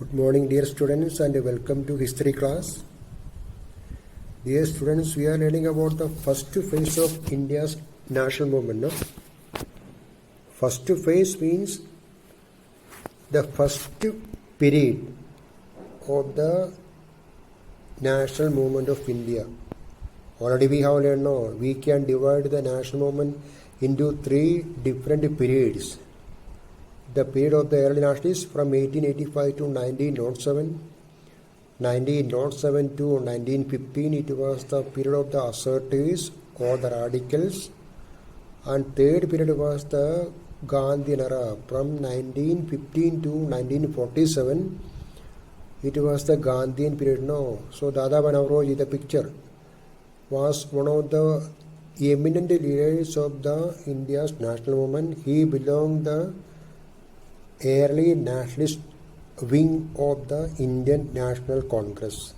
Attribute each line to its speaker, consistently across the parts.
Speaker 1: Good morning, dear students, and welcome to history class. Dear students, we are learning about the first phase of India's national movement. No? First phase means the first period of the national movement of India. Already we have learned, no, we can divide the national movement into three different periods. The period of the early nationalists from 1885 to 1907, 1907 to 1915, it was the period of the assertives or the radicals, and third period was the Gandhian era from 1915 to 1947. It was the Gandhian period. No, so Dadabhai Naoroji, the picture, was one of the eminent leaders of the India's national movement. He belonged the early nationalist wing of the Indian National Congress.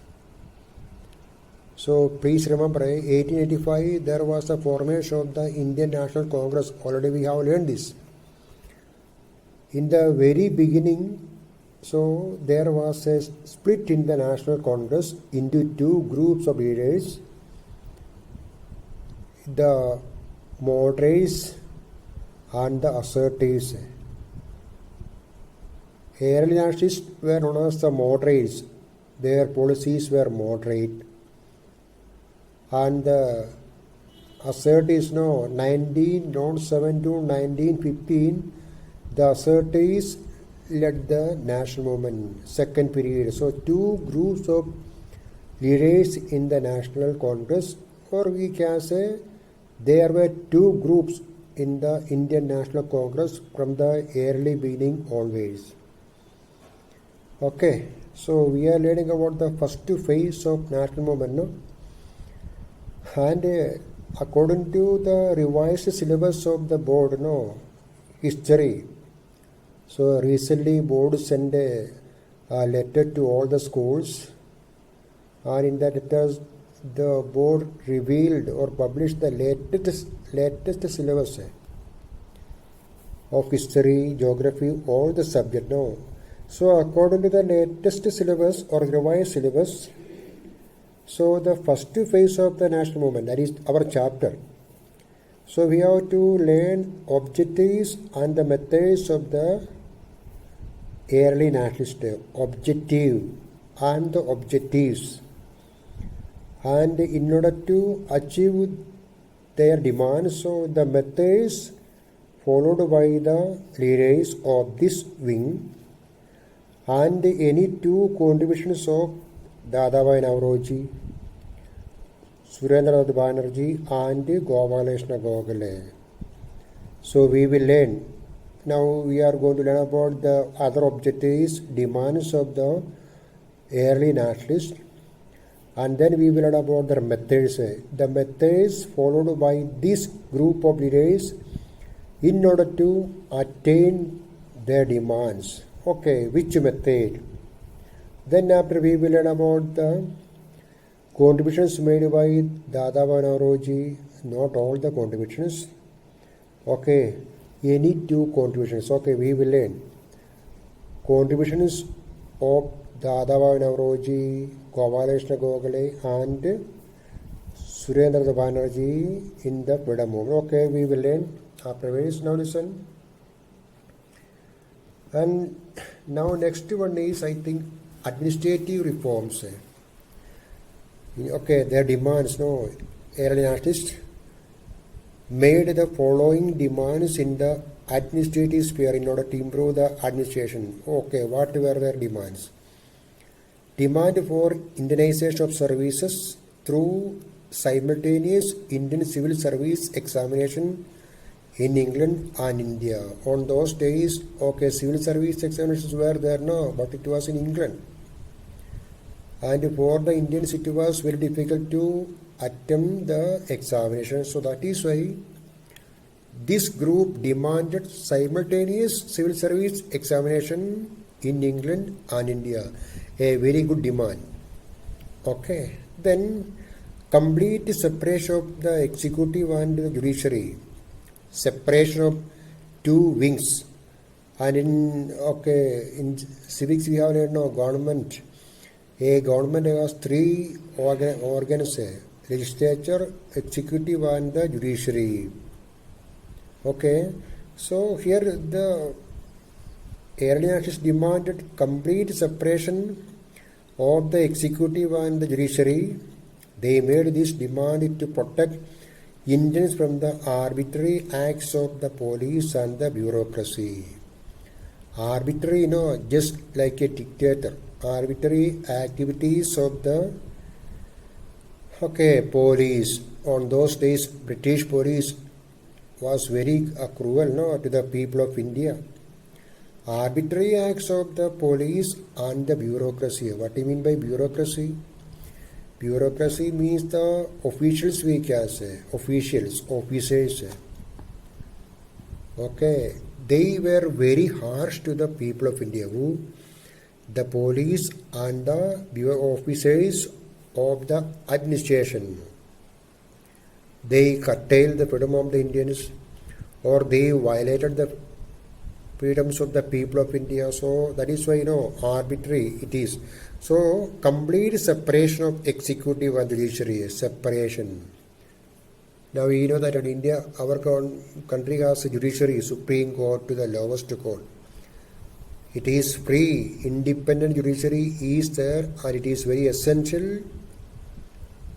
Speaker 1: So please remember, 1885 there was the formation of the Indian National Congress. Already we have learned this. In the very beginning, so there was a split in the National Congress into two groups of leaders, the moderates and the assertives. Early nationalists were known as the moderates. Their policies were moderate. And the assertives, 1907 to 1915, the assertives led the national movement, second period. So two groups of leaders in the National Congress, or we can say there were two groups in the Indian National Congress from the early beginning onwards. Okay, so we are learning about the first phase of national movement, no? And according to the revised syllabus of the board, history. So recently board sent a letter to all the schools, and in that letter the board revealed or published the latest syllabus of history, geography, all the subject. No. So according to the latest syllabus or revised syllabus, so the first phase of the national movement, that is our chapter. So we have to learn objectives and the methods of the early nationalist, objective and the objectives. And in order to achieve their demands, so the methods followed by the leaders of this wing, and any two contributions of Dadabhai Naoroji, Surendranath Banerjee and Gopalakrishna Gokhale. So we will learn. Now we are going to learn about the other objectives, demands of the early nationalists, and then we will learn about their methods. The methods followed by this group of leaders in order to attain their demands. Okay, which method? Then after we will learn about the contributions made by Dadabhai Naoroji, not all the contributions. Okay, any two contributions. Okay, we will learn contributions of Dadabhai Naoroji, Gopalakrishna Gokhale and Surendranath Banerjee in the freedom movement. Okay, we will learn afterwards. Now listen. And now next one is, I think, administrative reforms. Okay, their demands, early nationalists made the following demands in the administrative sphere in order to improve the administration. Okay, what were their demands? Demand for Indianization of services through simultaneous Indian civil service examination in England and India. On those days, okay, civil service examinations were there, but it was in England. And for the Indians, it was very difficult to attempt the examination. So that is why this group demanded simultaneous civil service examination in England and India. A very good demand. Okay. Then complete separation of the executive and the judiciary. Separation of two wings, And in civics we have learned government. A government has three organs: legislature, executive, and the judiciary. Okay, so here the earlier actions demanded complete separation of the executive and the judiciary. They made this demand to protect Indians from the arbitrary acts of the police and the bureaucracy. Arbitrary, just like a dictator. Arbitrary activities of the police. On those days, British police was very cruel, to the people of India. Arbitrary acts of the police and the bureaucracy. What do you mean by bureaucracy? Bureaucracy means the officials, we can say. Officers. Okay. They were very harsh to the people of India. Who? The police and the officers of the administration. They curtailed the freedom of the Indians, or they violated the freedoms of the people of India. So that is why arbitrary it is. So complete separation of executive and judiciary. Separation. Now we know that in India our country has a judiciary, Supreme Court to the lowest court. It is free, independent judiciary is there, and it is very essential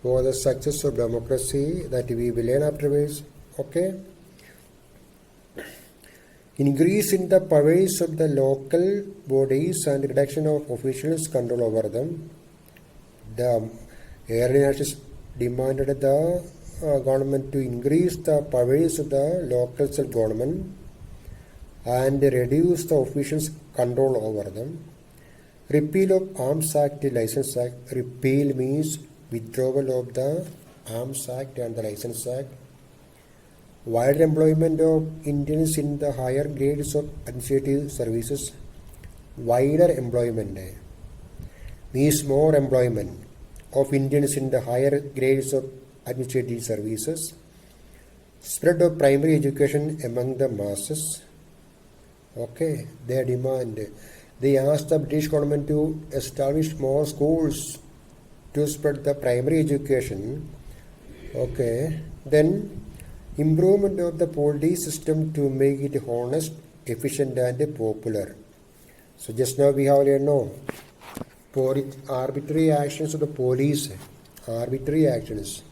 Speaker 1: for the success of democracy that we will learn afterwards. Okay. Increase in the powers of the local bodies and reduction of officials' control over them. The early nations demanded the government to increase the powers of the local self-government and reduce the officials' control over them. Repeal of Arms Act, License Act. Repeal means withdrawal of the Arms Act and the License Act. Wider employment of Indians in the higher grades of administrative services. Wider employment means more employment of Indians in the higher grades of administrative services. Spread of primary education among the masses. Okay, their demand. They asked the British government to establish more schools to spread the primary education. Okay, then improvement of the police system to make it honest, efficient, and popular. So just now we have learned arbitrary actions of the police. Arbitrary actions.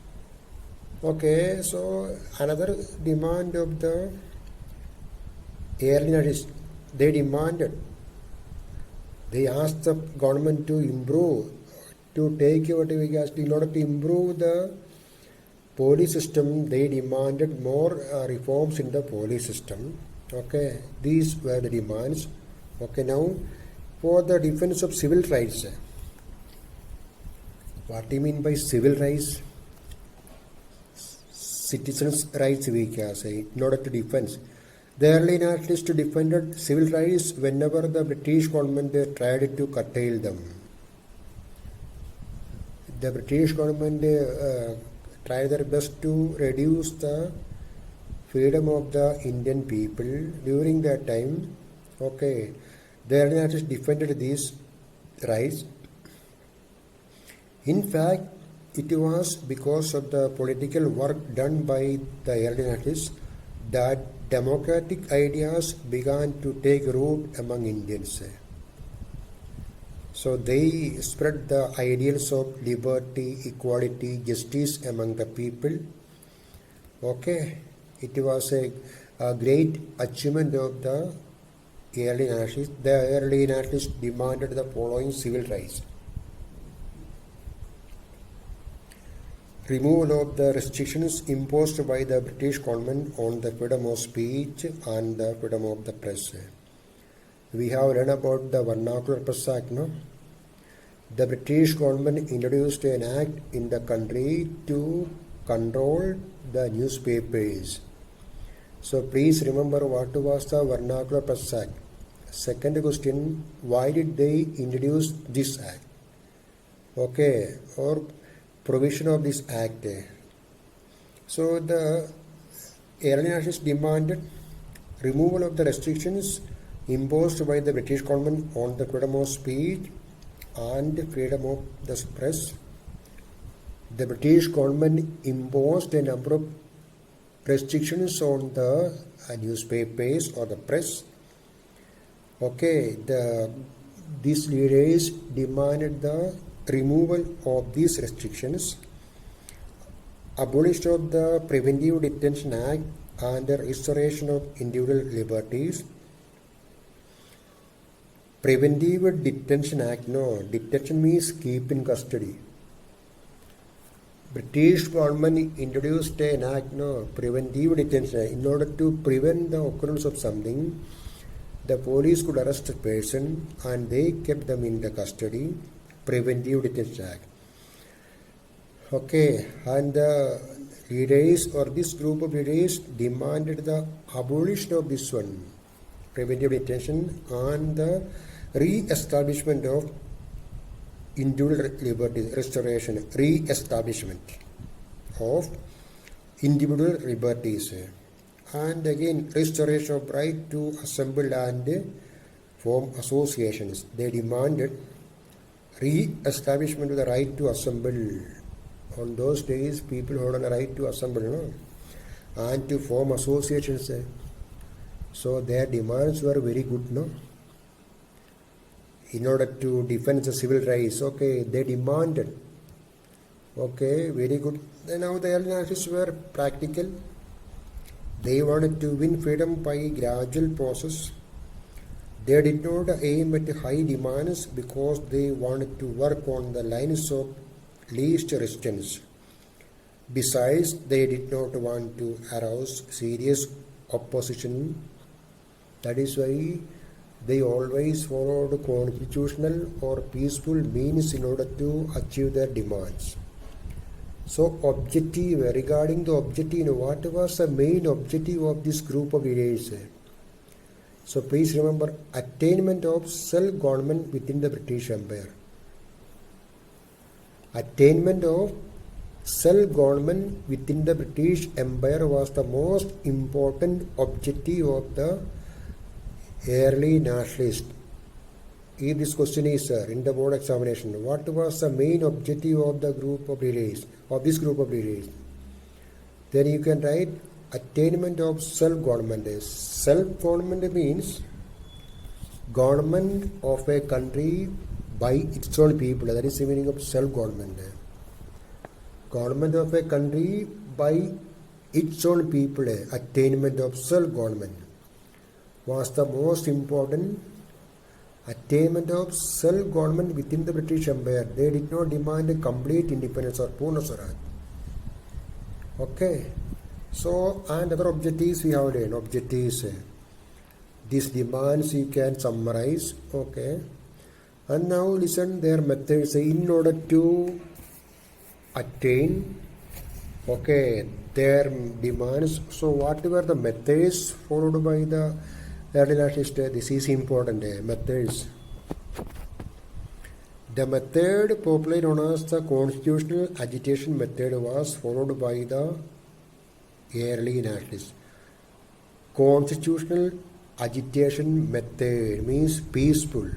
Speaker 1: Okay, so another demand of the airliners, they asked the government to improve, to take in order to improve the police system. They demanded more reforms in the police system. Okay, these were the demands. Okay, now for the defense of civil rights. What do you mean by civil rights? Citizens' rights, we can say, in order to defend. The early nationalists defended civil rights whenever the British government tried to curtail them. The British government tried their best to reduce the freedom of the Indian people during that time. Okay, the early nationalists defended these rights. In fact, it was because of the political work done by the early nationalists that democratic ideas began to take root among Indians. So they spread the ideals of liberty, equality, justice among the people. Okay, it was a great achievement of the early nationalists. The early nationalists demanded the following civil rights: removal of the restrictions imposed by the British government on the freedom of speech and the freedom of the press. We have learned about the Vernacular Press Act, no? The British government introduced an act in the country to control the newspapers. So please remember what was the Vernacular Press Act. Second question, why did they introduce this act? Okay, or provision of this act. So the early nationalists demanded removal of the restrictions imposed by the British government on the freedom of speech and freedom of the press. The British government imposed a number of restrictions on the newspapers or the press. Okay, these leaders demanded the removal of these restrictions, abolition of the Preventive Detention Act and the restoration of individual liberties. Preventive Detention Act, no, detention means keep in custody. British government introduced an act, no, preventive detention, in order to prevent the occurrence of something. The police could arrest a person and they kept them in the custody. Preventive Detention Act. Okay, and the leaders or this group of leaders demanded the abolition of this one, preventive detention, and the re-establishment of individual liberties, restoration, re-establishment of individual liberties. And again, restoration of right to assemble and form associations. They demanded re-establishment of the right to assemble. On those days, people had a right to assemble, no? And to form associations. So their demands were very good, no? In order to defend the civil rights, okay, they demanded. Okay, very good. Then now the early nationalists were practical. They wanted to win freedom by gradual process. They did not aim at high demands because they wanted to work on the lines of least resistance. Besides, they did not want to arouse serious opposition. That is why they always followed constitutional or peaceful means in order to achieve their demands. So objective, regarding the objective, what was the main objective of this group of leaders? So please remember, attainment of self-government within the British Empire. Attainment of self-government within the British Empire was the most important objective of the early nationalists. If this question is in the board examination, what was the main objective of the group of leaders, of this group of leaders? Then you can write attainment of self-government. Self-government means government of a country by its own people. That is the meaning of self-government. Government of a country by its own people. Attainment of self-government was the most important attainment of self-government within the British Empire. They did not demand a complete independence or Purna Swaraj. Okay. So, and other objectives we have learned. Objectives. These demands you can summarize. Okay. And now listen their methods in order to attain, okay, their demands. So what were the methods followed by the early nationalists? This is important. Methods. The method popularly known as the constitutional agitation method was followed by the early nationalists. Constitutional agitation method means peaceful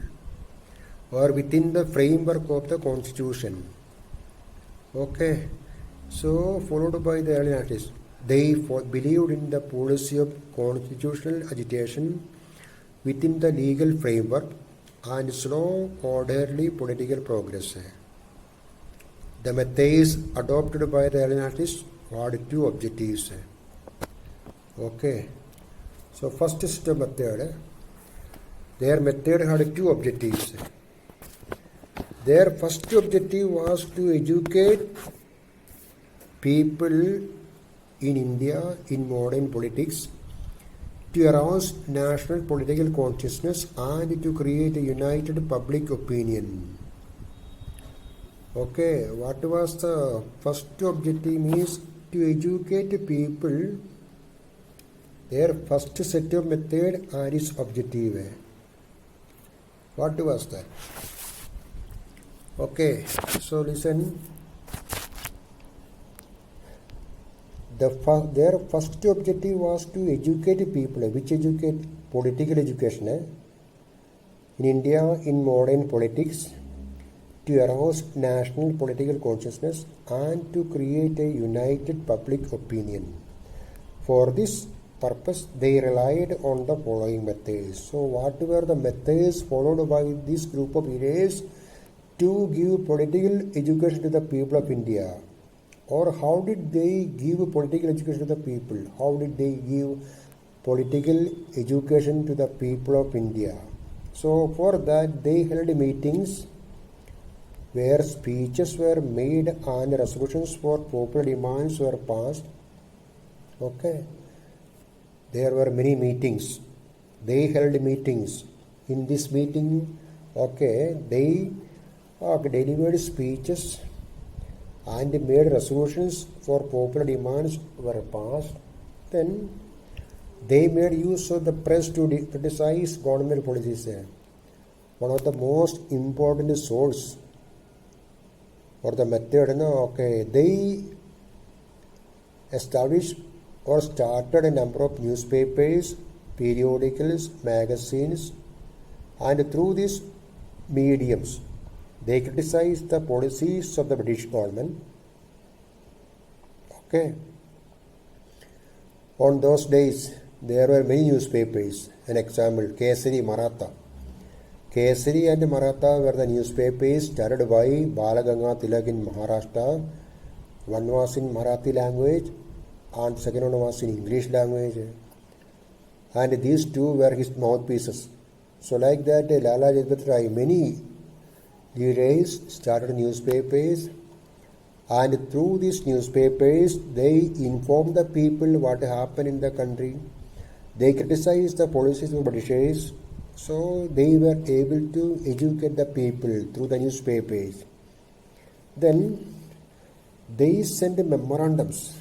Speaker 1: or within the framework of the constitution. Okay, so followed by the early nationalists. They believed in the policy of constitutional agitation within the legal framework and slow, orderly political progress. The methods adopted by the early nationalists had two objectives. Okay, so first system method, their method had two objectives. Their first objective was to educate people in India in modern politics, to arouse national political consciousness and to create a united public opinion. Okay, what was the first objective means to educate people. Their first set of method and its objective. What was that? Okay, so listen. their first objective was to educate people. Which educate? Political education. In India, in modern politics, to arouse national political consciousness and to create a united public opinion. For this purpose, they relied on the following methods. So, what were the methods followed by this group of leaders to give political education to the people of India? Or how did they give political education to the people? How did they give political education to the people of India? So for that they held meetings where speeches were made and resolutions for popular demands were passed. Okay. There were many meetings. They held meetings. In this meeting, they delivered speeches and made resolutions for popular demands were passed. Then they made use of the press to criticize government policies. One of the most important source or the method, they established or started a number of newspapers, periodicals, magazines, and through these mediums, they criticized the policies of the British government. Okay. On those days, there were many newspapers. An example, Kesari Maratha. Kesari and Maratha were the newspapers started by Balaganga Tilak in Maharashtra. One was in Marathi language and second one was in English language. And these two were his mouthpieces. So like that, Lala Lajpat Rai, many leaders started newspapers, and through these newspapers they informed the people what happened in the country. They criticized the policies of Britishers, so they were able to educate the people through the newspapers. Then they sent memorandums.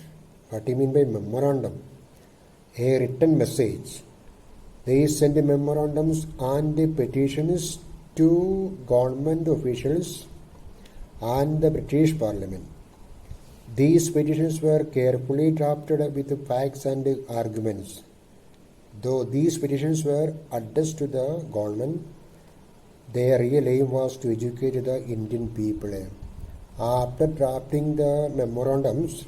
Speaker 1: What do you mean by memorandum? A written message. They sent memorandums and petitions to government officials and the British Parliament. These petitions were carefully drafted with facts and arguments. Though these petitions were addressed to the government, their real aim was to educate the Indian people. After drafting the memorandums,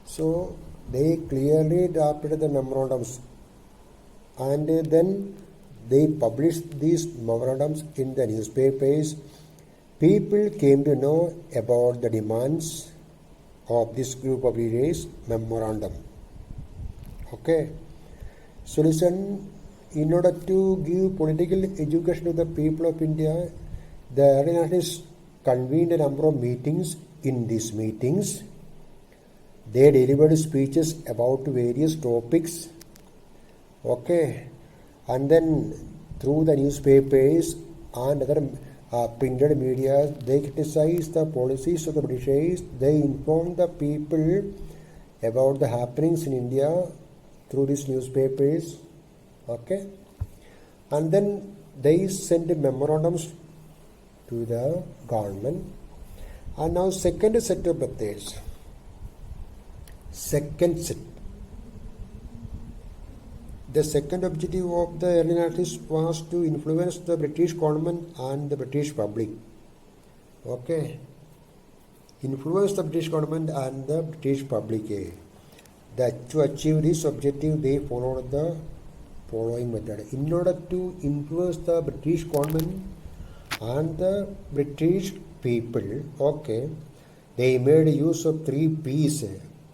Speaker 1: so they clearly drafted the memorandums and then they published these memorandums in the newspapers. People came to know about the demands of this group of leaders' memorandum. Okay. So listen, in order to give political education to the people of India, the early nationalists convened a number of meetings. In these meetings, they delivered speeches about various topics. Okay. And then through the newspapers and other printed media, they criticized the policies of the Britishers. They informed the people about the happenings in India through these newspapers. Okay. And then they sent memorandums to the government. And now second set of methods. Second set. The second objective of the early nationalists was to influence the British government and the British public. Okay. Influence the British government and the British public. To achieve this objective, they followed the following method. In order to influence the British government and the British people, they made use of 3 P's: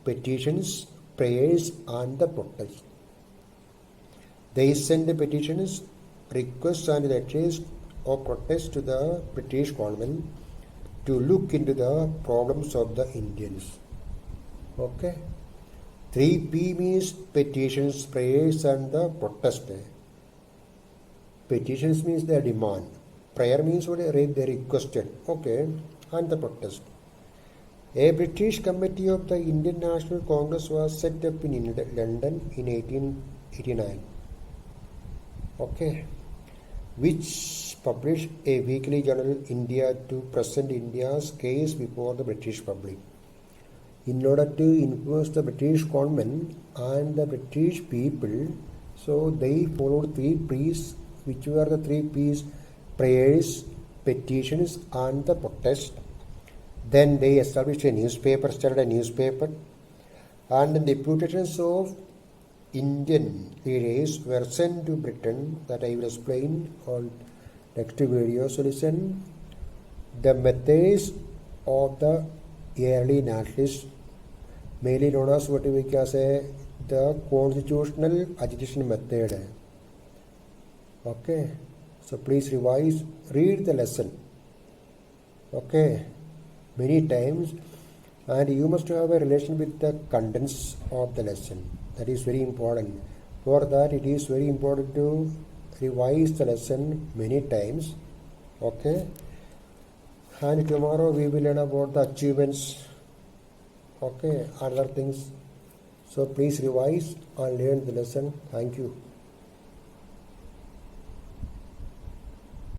Speaker 1: petitions, prayers, and the protest. They sent petitions, requests, and letters of protest to the British government to look into the problems of the Indians. Okay. 3P means petitions, prayers, and the protest. Petitions means the demand. Prayer means what they requested. Okay. And the protest. A British committee of the Indian National Congress was set up in London in 1889. Okay, which published a weekly journal, India, to present India's case before the British public. in order to influence the British government and the British people. So they followed three P's, which were the three P's: prayers, petitions, and the protest. Then they established a newspaper, started a newspaper, and the deputations of Indian leaders were sent to Britain. That I will explain on next video. So listen, the methods of the early nationalists, mainly known as what we can say the constitutional agitation method. Okay, so please revise, read the lesson. Okay, many times, and you must have a relation with the contents of the lesson. That is very important. For that, it is very important to revise the lesson many times. Okay, and tomorrow we will learn about the achievements. Okay, other things. So please revise and learn the lesson. Thank you.